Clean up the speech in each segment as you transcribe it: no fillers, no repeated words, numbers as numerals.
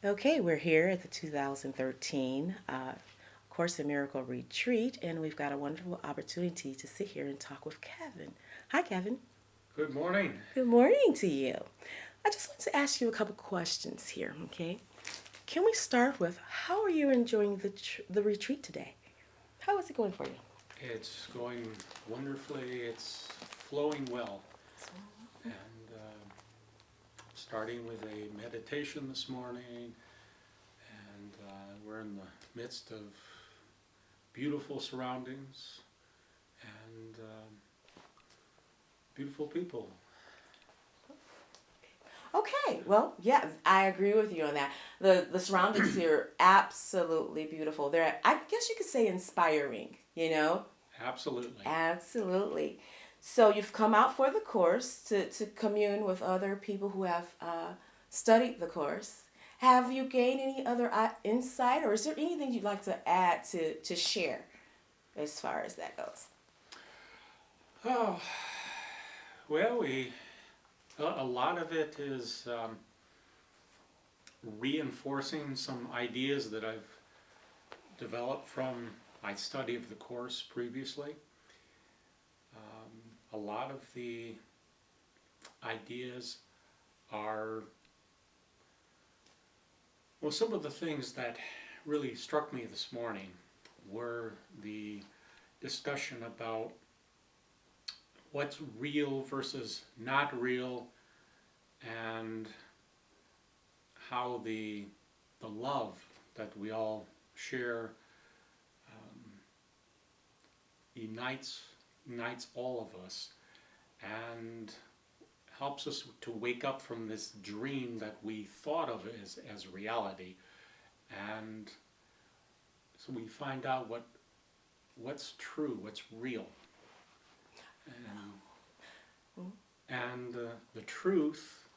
Okay, we're here at the 2013 Course in Miracle Retreat, and we've got a wonderful opportunity to sit here and talk with Kevin. Hi, Kevin. Good morning. Good morning to you. I just want to ask you a couple questions here, okay? Can we start with how are you enjoying the retreat today? How is it going for you? It's going wonderfully. It's flowing well. And starting with a meditation this morning, and we're in the midst of beautiful surroundings and beautiful people. Okay, well, yeah, I agree with you on that. The surroundings here are absolutely beautiful. They're, I guess you could say, inspiring. You know, Absolutely. absolutely. So you've come out for the course to commune with other people who have studied the course. Have you gained any other insight, or is there anything you'd like to add to share as far as that goes? Oh, well, a lot of it is reinforcing some ideas that I've developed from my study of the course previously. A lot of the ideas are, well, some of the things that really struck me this morning were the discussion about what's real versus not real, and how the love that we all share unites all of us and helps us to wake up from this dream that we thought of as reality, and so we find out what's true, what's real, and the truth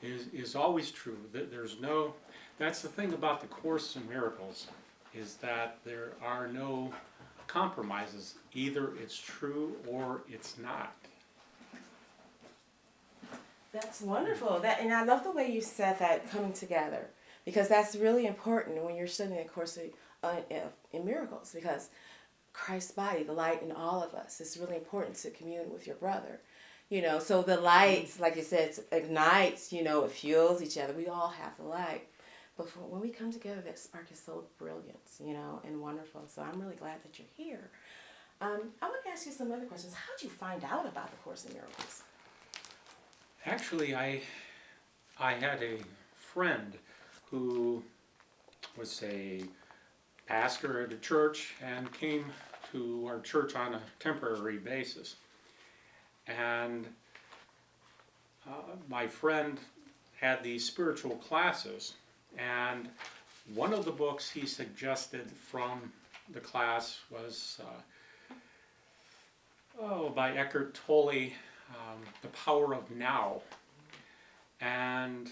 is always true. There's no. That's the thing about the Course in Miracles, is that there are no compromises. Either it's true or it's not. That's wonderful. That, and I love the way you said that, coming together, because that's really important when you're studying a course in miracles. Because Christ's body, the light in all of us, it's really important to commune with your brother. You know, so the lights, like you said, ignites. You know, it fuels each other. We all have the light, but when we come together, that spark is so brilliant. You know, and wonderful. So I'm really glad that you're here. I want to ask you some other questions. How did you find out about the Course in Miracles? Actually, I had a friend who was a pastor at a church and came to our church on a temporary basis. And my friend had these spiritual classes, and one of the books he suggested from the class was by Eckhart Tolle, The Power of Now. And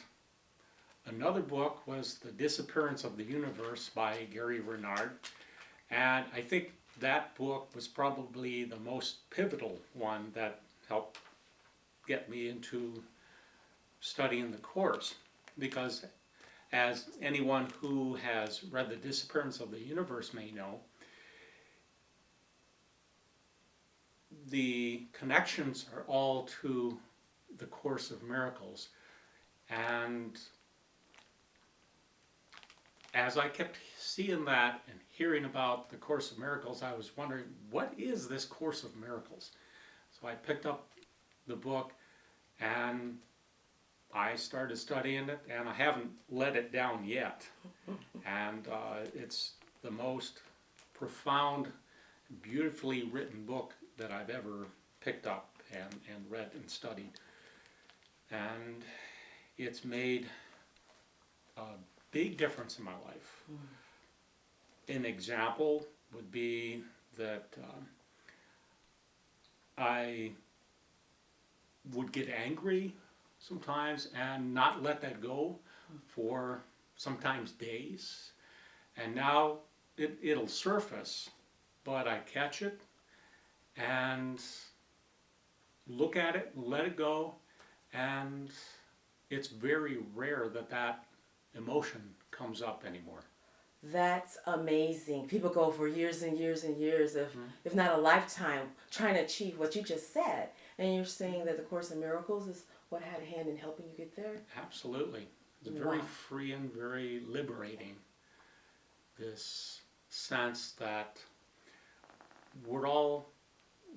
another book was The Disappearance of the Universe by Gary Renard. And I think that book was probably the most pivotal one that helped get me into studying the Course. Because as anyone who has read The Disappearance of the Universe may know, the connections are all to the Course of Miracles. And as I kept seeing that and hearing about the Course of Miracles, I was wondering, what is this Course of Miracles? So I picked up the book and I started studying it, and I haven't let it down yet. And it's the most profound, beautifully written book that I've ever picked up and read and studied. And it's made a big difference in my life. An example would be that I would get angry sometimes and not let that go for sometimes days. And now it'll surface, but I catch it and look at it, let it go, and it's very rare that emotion comes up anymore. That's amazing. People go for years and years and years, if not a lifetime, trying to achieve what you just said. And you're saying that the Course in Miracles is what had a hand in helping you get there? Absolutely. It's very Wow. freeing, very liberating. This sense that we're all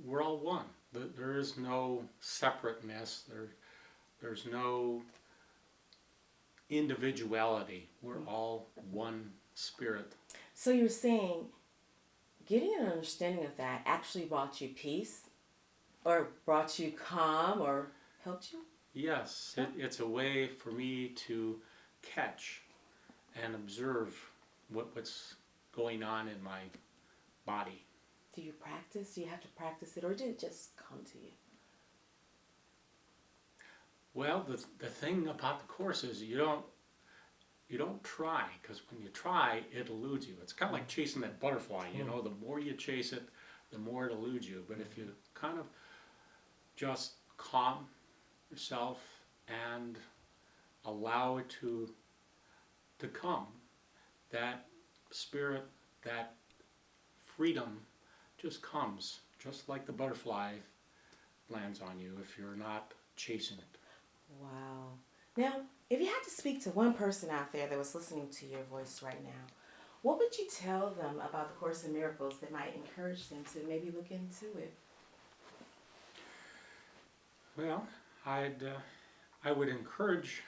one. There is no separateness. There's no individuality. We're all one spirit. So you're saying getting an understanding of that actually brought you peace or brought you calm or helped you? Yes, it's a way for me to catch and observe what's going on in my body. Do you practice? Do you have to practice it or did it just come to you? Well, the thing about the Course is you don't try, because when you try, it eludes you. It's kind of like chasing that butterfly, you know, the more you chase it, the more it eludes you. But if you kind of just calm yourself and allow it to come, that spirit, that freedom just comes, just like the butterfly lands on you if you're not chasing it. Wow. Now, if you had to speak to one person out there that was listening to your voice right now, what would you tell them about the Course in Miracles that might encourage them to maybe look into it? Well, I would encourage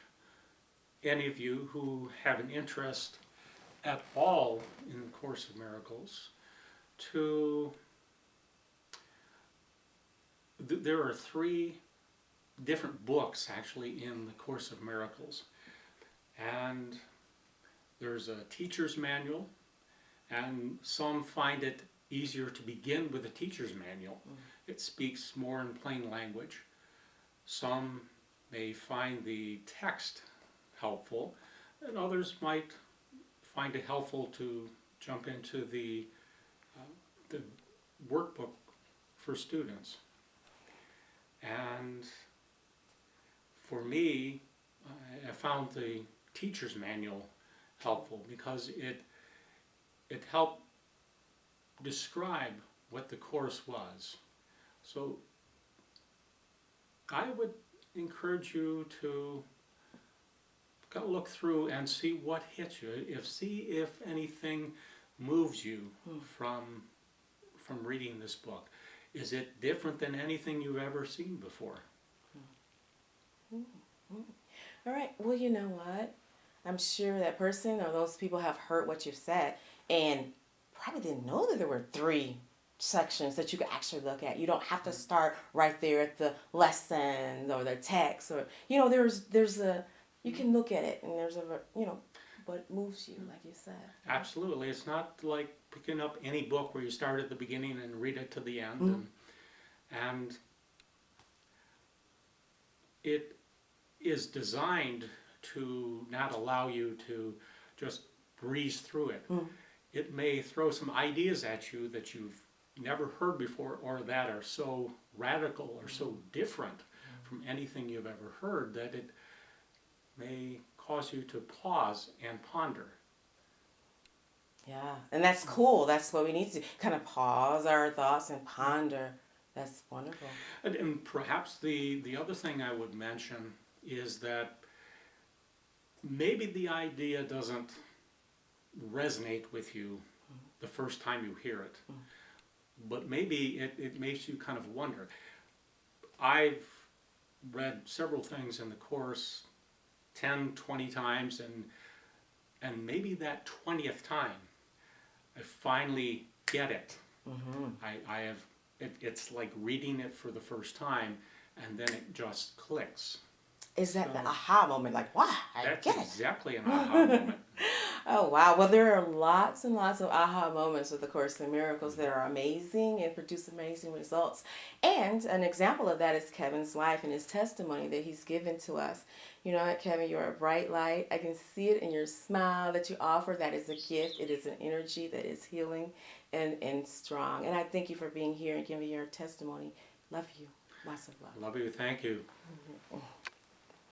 any of you who have an interest at all in the Course of Miracles to, there are 3 different books actually in the Course of Miracles, and there's a teacher's manual, and some find it easier to begin with the teacher's manual. It speaks more in plain language. Some may find the text helpful, and others might find it helpful to jump into the workbook for students. And for me, I found the teacher's manual helpful because it helped describe what the Course was. So I would encourage you to go look through and see what hits you. See if anything moves you from reading this book. Is it different than anything you've ever seen before? All right. Well, you know what? I'm sure that person or those people have heard what you've said and probably didn't know that there were 3 sections that you could actually look at. You don't have to start right there at the lesson or the text, or there's a you can look at it and there's a what moves you, like you said. Absolutely. It's not like picking up any book where you start at the beginning and read it to the end. And it is designed to not allow you to just breeze through it. It may throw some ideas at you that you've never heard before, or that are so radical or so different from anything you've ever heard that it may cause you to pause and ponder. Yeah, and that's cool. That's what we need to do. Kind of pause our thoughts and ponder. That's wonderful. And perhaps the other thing I would mention is that maybe the idea doesn't resonate with you the first time you hear it, but maybe it makes you kind of wonder. I've read several things in the Course 10, 20 times, and maybe that 20th time I finally get it. It's like reading it for the first time, and then it just clicks. Is that the aha moment? Like, wow, I get it. That's exactly an aha moment. Oh, wow. Well, there are lots and lots of aha moments with the Course in Miracles that are amazing and produce amazing results. And an example of that is Kevin's life and his testimony that he's given to us. You know what, Kevin, you're a bright light. I can see it in your smile that you offer. That is a gift. It is an energy that is healing and strong. And I thank you for being here and giving your testimony. Love you. Lots of love. Love you. Thank you.